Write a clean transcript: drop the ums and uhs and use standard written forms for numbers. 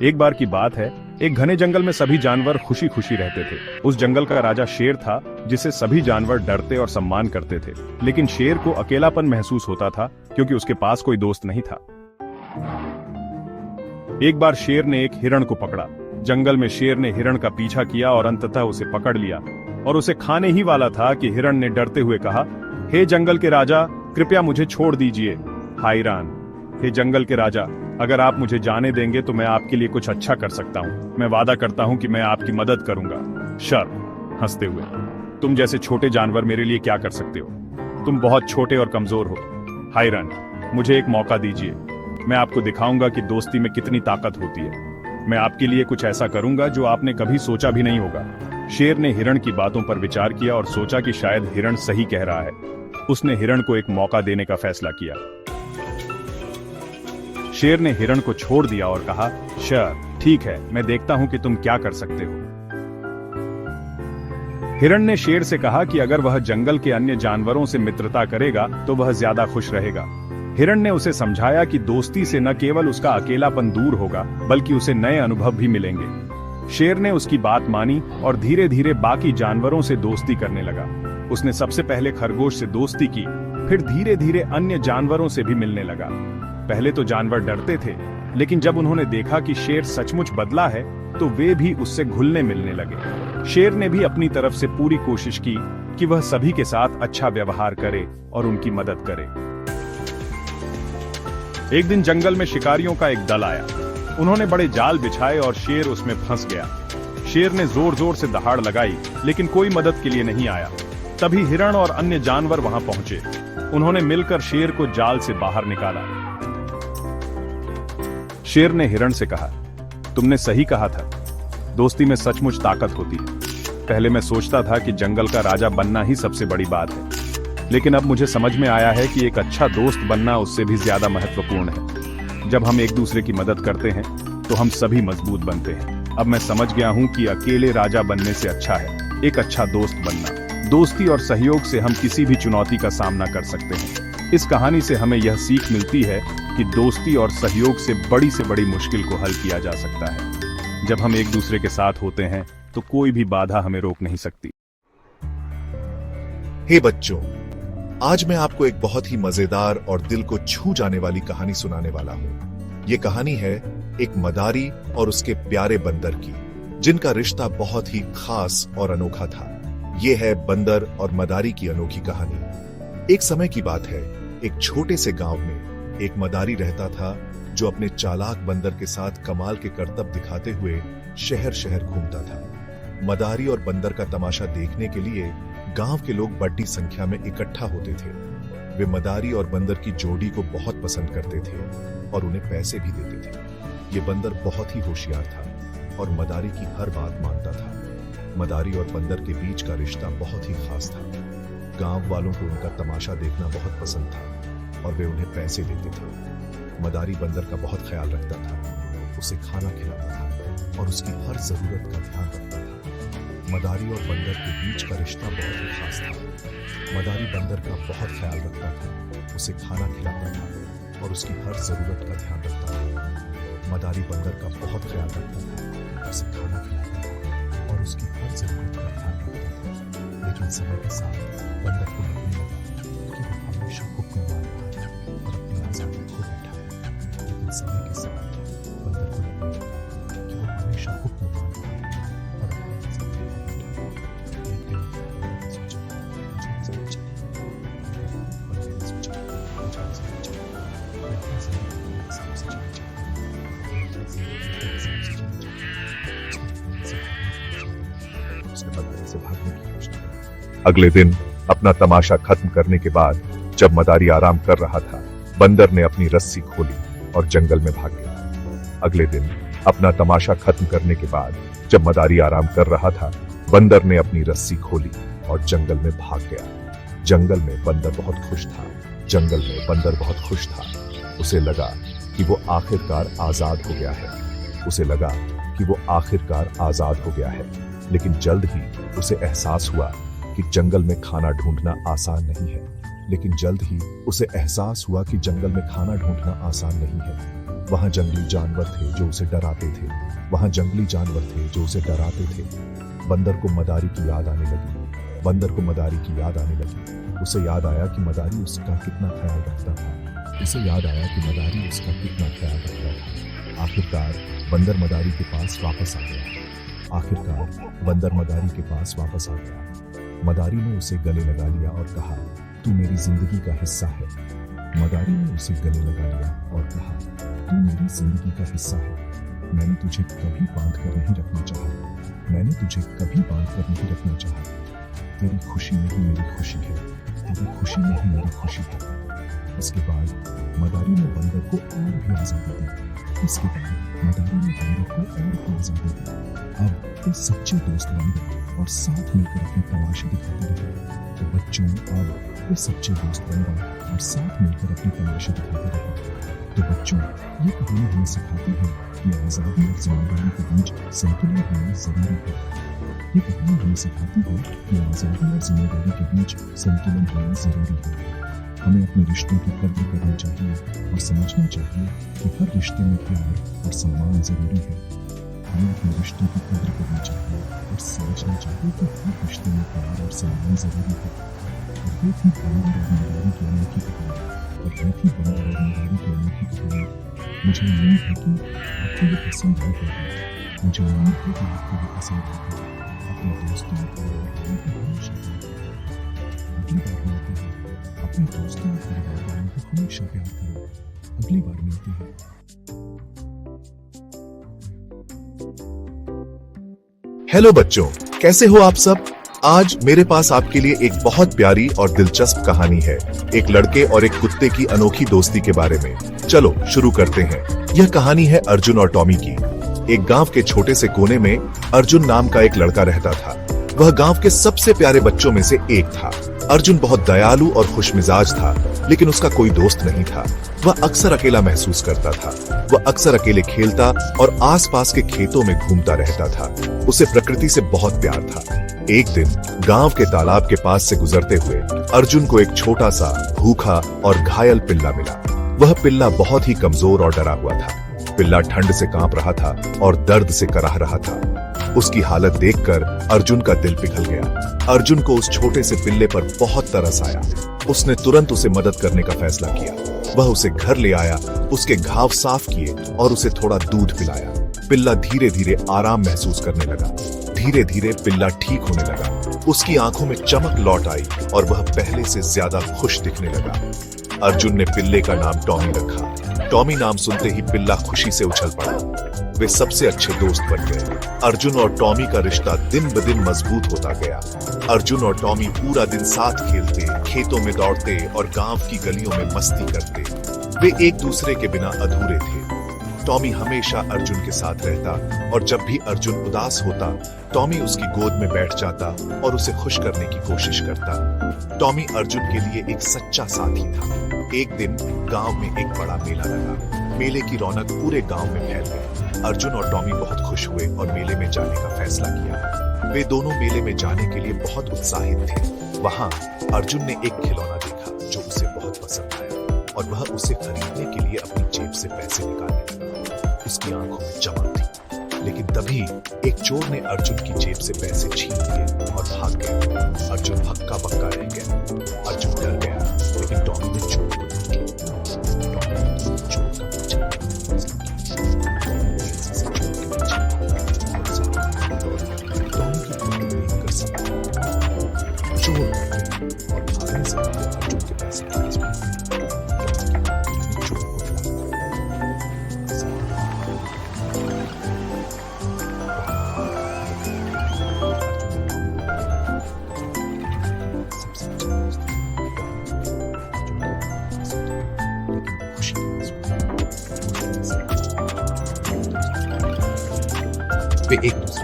एक बार की बात है, एक घने जंगल में सभी जानवर खुशी खुशी रहते थे। उस जंगल का राजा शेर था, जिसे सभी जानवर डरते और सम्मान करते थे। लेकिन शेर को अकेलापन महसूस होता था, क्योंकि उसके पास कोई दोस्त नहीं था। एक बार शेर ने एक हिरण को पकड़ा। जंगल में शेर ने हिरण का पीछा किया और अंततः उसे पकड़ लिया और उसे खाने ही वाला था कि हिरण ने डरते हुए कहा, हे जंगल के राजा, कृपया मुझे छोड़ दीजिए। हायरान, हे जंगल के राजा, अगर आप मुझे जाने देंगे तो मैं आपके लिए कुछ अच्छा कर सकता हूँ। मैं वादा करता हूँ कि मैं आपकी मदद करूंगा। शर हंसते हुए, तुम जैसे छोटे जानवर मेरे लिए क्या कर सकते हो? तुम बहुत छोटे और कमजोर हो। हायरान, मुझे एक मौका दीजिए। मैं आपको दिखाऊंगा कि दोस्ती में कितनी ताकत होती है। मैं आपके लिए कुछ ऐसा करूंगा जो आपने कभी सोचा भी नहीं होगा। शेर ने हिरण की बातों पर विचार किया और सोचा कि शायद हिरण सही कह रहा है। उसने हिरण को एक मौका देने का फैसला किया। शेर ने हिरण को छोड़ दिया और कहा, शेर, ठीक है, मैं देखता हूं कि तुम क्या कर सकते हो। हिरण ने शेर से कहा कि अगर वह जंगल के अन्य जानवरों से मित्रता करेगा तो वह ज्यादा खुश रहेगा। हिरण ने उसे समझाया कि दोस्ती से न केवल उसका अकेलापन दूर होगा, बल्कि उसे नए अनुभव भी मिलेंगे। शेर ने उसकी बात मानी और धीरे धीरे बाकी जानवरों से दोस्ती करने लगा। उसने सबसे पहले खरगोश से दोस्ती की, फिर धीरे धीरे अन्य जानवरों से भी मिलने लगा। पहले तो जानवर डरते थे, लेकिन जब उन्होंने देखा कि शेर सचमुच बदला है, तो वे भी उससे घुलने मिलने लगे। शेर ने भी अपनी तरफ से पूरी कोशिश की कि वह सभी के साथ अच्छा व्यवहार करे और उनकी मदद करे। एक दिन जंगल में शिकारियों का एक दल आया। उन्होंने बड़े जाल बिछाए और शेर उसमें फंस गया। शेर ने जोर जोर से दहाड़ लगाई, लेकिन कोई मदद के लिए नहीं आया। तभी हिरण और अन्य जानवर वहां पहुंचे। उन्होंने मिलकर शेर को जाल से बाहर निकाला। शेर ने हिरण से कहा, तुमने सही कहा था, दोस्ती में सचमुच ताकत होती है। पहले मैं सोचता था कि जंगल का राजा बनना ही सबसे बड़ी बात है, लेकिन अब मुझे समझ में आया है कि एक अच्छा दोस्त बनना उससे भी ज्यादा महत्वपूर्ण है। जब हम एक दूसरे की मदद करते हैं तो हम सभी मजबूत बनते हैं। अब मैं समझ गया हूं कि अकेले राजा बनने से अच्छा है एक अच्छा दोस्त बनना। दोस्ती और सहयोग से हम किसी भी चुनौती का सामना कर सकते हैं। इस कहानी से हमें यह सीख मिलती है कि दोस्ती और सहयोग से बड़ी मुश्किल को हल किया जा सकता है। जब हम एक दूसरे के साथ होते हैं तो कोई भी बाधा हमें रोक नहीं सकती। हे बच्चों, आज मैं आपको एक बहुत ही मजेदार और दिल को छू जाने वाली कहानी सुनाने वाला हूं। ये कहानी है एक मदारी और उसके प्यारे बंदर की, जिनका रिश्ता बहुत ही खास और अनोखा था। ये है बंदर और मदारी की अनोखी कहानी। एक समय की बात है, एक छोटे से गांव में एक मदारी रहता था, जो अपने चालाक बंदर के साथ कमाल के करतब दिखाते हुए शहर शहर घूमता था। मदारी और बंदर का तमाशा देखने के लिए गांव के लोग बड़ी संख्या में इकट्ठा होते थे। वे मदारी और बंदर की जोड़ी को बहुत पसंद करते थे और उन्हें पैसे भी देते थे। ये बंदर बहुत ही होशियार था और मदारी की हर बात मानता था। मदारी और बंदर के बीच का रिश्ता बहुत ही खास था। गांव वालों को उनका तमाशा देखना बहुत पसंद था और वे उन्हें पैसे देते थे। मदारी बंदर का बहुत ख्याल रखता था, उसे खाना खिलाता था और उसकी हर जरूरत का ध्यान रखता था। मदारी और बंदर के बीच का रिश्ता बहुत ही खास था। मदारी बंदर का बहुत ख्याल रखता था, उसे खाना खिलाता था और उसकी हर जरूरत का ध्यान रखता था। मदारी बंदर का बहुत ख्याल रखता था, उसे खाना खिलाता था और उसकी हर जरूरत का ध्यान रखता था। लेकिन समय के साथ बंदर को लगने लगा कि वो हमेशा हुक्म मान रहा है और अपनी आजादी खो बैठा है। लेकिन समय के साथ बंदर को लगने लगा कि वो हमेशा हुक्म मान रहा है और अपनी आजादी खो बैठा है। एक दिन बंदर ने सोचा, मुझे आजादी चाहिए। बंदर ने सोचा, मुझे आजादी चाहिए। मैं अपनी जिंदगी में हिसाब से जीना चाहता हूँ। मैं अपनी जिंदगी के हिसाब से जीना चाहता हूँ। उसने बंदर से भागने की योजना बनाई। अगले दिन अपना तमाशा खत्म करने के बाद जब मदारी आराम कर रहा था, बंदर ने अपनी रस्सी खोली और जंगल में भाग गया। अगले दिन अपना तमाशा खत्म करने के बाद जब मदारी आराम कर रहा था, बंदर ने अपनी रस्सी खोली और जंगल में भाग गया। जंगल में बंदर बहुत खुश था। जंगल में बंदर बहुत खुश था। उसे लगा कि वो आखिरकार आजाद हो गया है। उसे लगा कि वो आखिरकार आजाद हो गया है। लेकिन जल्द ही उसे एहसास हुआ कि जंगल में खाना ढूंढना आसान नहीं है। लेकिन जल्द ही उसे एहसास हुआ कि जंगल में खाना ढूंढना आसान नहीं है। वहां जंगली जानवर थे जो उसे डराते थे। वहां जंगली जानवर थे जो उसे डराते थे। बंदर को मदारी की याद आने लगी। बंदर को मदारी की याद आने लगी। उसे याद आया कि मदारी उसका कितना ख्याल रखता था। उसे याद आया कि मदारी उसका कितना ख्याल रखता था। आखिरकार बंदर मदारी के पास वापस आ गया। आखिरकार बंदर मदारी के पास वापस आ गया। मदारी ने उसे गले लगा लिया और कहा, तू मेरी जिंदगी का हिस्सा है। मदारी ने उसे गले लगा लिया और कहा, तू मेरी जिंदगी का हिस्सा है। मैंने तुझे कभी बांध कर नहीं रखना चाहा। मैंने तुझे कभी बांध कर नहीं रखना चाहा। तेरी खुशी में ही मेरी खुशी है। तेरी खुशी में ही मेरी खुशी है। इसके बाद मदारी ने बंदर को और भी आजादी दी। इसके बाद मदारी ने बंदर को और भी आजादी दी। अब वे सच्चे दोस्त बन गए और साथ मिलकर अपनी तमाशे दिखाते रहे। तो बच्चों, अब वे सच्चे दोस्त बन गए और साथ मिलकर अपनी तमाशे दिखाते रहे। तो बच्चों, ये कहानी हमें सिखाती है कि आजादी और जिम्मेदारी के बीच संतुलन होना जरूरी है। ये कहानी हमें सिखाती है कि आजादी और जिम्मेदारी के बीच संतुलन होना जरूरी है। हमें अपने रिश्तों की कद्र करनी चाहिए और समझना चाहिए कि हर रिश्ते में प्यार और सम्मान जरूरी है। हमें अपने रिश्तों की कद्र करनी चाहिए और समझना चाहिए कि हर रिश्ते में प्यार और सम्मान जरूरी है। और ये थी बंदर और मदारी की अनोखी कहानी। और ये थी बंदर और मदारी की अनोखी कहानी। मुझे उम्मीद है कि आपको ये पसंद आई होगी। मुझे उम्मीद है कि आपको ये पसंद आई होगी। अपने दोस्तों और परिवार को हमेशा प्यार करें। अगली बार मिलते हैं। अपने दोस्तों और परिवार वालों को हमेशा प्यार करें। अगली बार मिलते हैं। हेलो बच्चों, कैसे हो आप सब? आज मेरे पास आपके लिए एक बहुत प्यारी और दिलचस्प कहानी है। एक लड़के और एक कुत्ते की अनोखी दोस्ती के बारे में। चलो शुरू करते हैं। यह कहानी है अर्जुन और टॉमी की। एक गांव के छोटे से कोने में अर्जुन नाम का एक लड़का रहता था। वह गांव के सबसे प्यारे बच्चों में से एक था। अर्जुन बहुत दयालु और खुशमिजाज था, लेकिन उसका कोई दोस्त नहीं था। वह अक्सर अकेला महसूस करता था। वह अक्सर अकेले खेलता और आसपास के खेतों में घूमता रहता था। उसे प्रकृति से बहुत प्यार था। एक दिन गांव के तालाब के पास से गुजरते हुए अर्जुन को एक छोटा सा भूखा और घायल पिल्ला मिला। वह पिल्ला बहुत ही कमजोर और डरा हुआ था। पिल्ला ठंड से कांप रहा था और दर्द से कराह रहा था। उसकी हालत देखकर अर्जुन का दिल पिघल गया। अर्जुन को उस छोटे से पिल्ले पर बहुत तरस आया। उसने तुरंत उसे मदद करने का फैसला किया। वह उसे घर ले आया, उसके घाव साफ किए और उसे थोड़ा दूध पिलाया। पिल्ला धीरे धीरे आराम महसूस करने लगा। धीरे धीरे पिल्ला ठीक होने लगा। उसकी आंखों में चमक लौट आई और वह पहले से ज्यादा खुश दिखने लगा। अर्जुन ने पिल्ले का नाम टॉमी रखा। टॉमी नाम सुनते ही पिल्ला खुशी से उछल पड़ा। वे सबसे अच्छे दोस्त बन गए। अर्जुन और टॉमी का रिश्ता दिन ब दिन मजबूत होता गया। अर्जुन और टॉमी पूरा दिन साथ खेलते, खेतों में दौड़ते और गांव की गलियों में मस्ती करते। वे एक दूसरे के बिना अधूरे थे। टॉमी हमेशा अर्जुन के साथ रहता और जब भी अर्जुन उदास होता, टॉमी उसकी गोद में बैठ जाता और उसे खुश करने की कोशिश करता। टॉमी अर्जुन के लिए एक सच्चा साथी था। एक दिन गांव में एक बड़ा मेला लगा। मेले की रौनक पूरे गांव में फैल गई। अर्जुन और टॉमी बहुत खुश हुए और मेले में जाने का फैसला किया। वे दोनों मेले में जाने के लिए बहुत उत्साहित थे। वहां अर्जुन ने एक खिलौना देखा जो उसे बहुत पसंद आया और वह उसे खरीदने के लिए अपनी जेब से पैसे निकालने लगा। उसकी आंखों में चमक थी। लेकिन तभी एक चोर ने अर्जुन की जेब से पैसे छीन लिए और भाग गया। अर्जुन हक्का बक्का रह गया। अर्जुन डर गया, लेकिन टॉमी ने चोर को नहीं किया। टॉमी ने चोर का पीछा करने का फैसला किया। तेजी से चोर के पीछे टॉमी की फोटो देखकर सब चोर और भागने से पहले अर्जुन के पैसे वापस मिले। चोर को वे एक दूसरे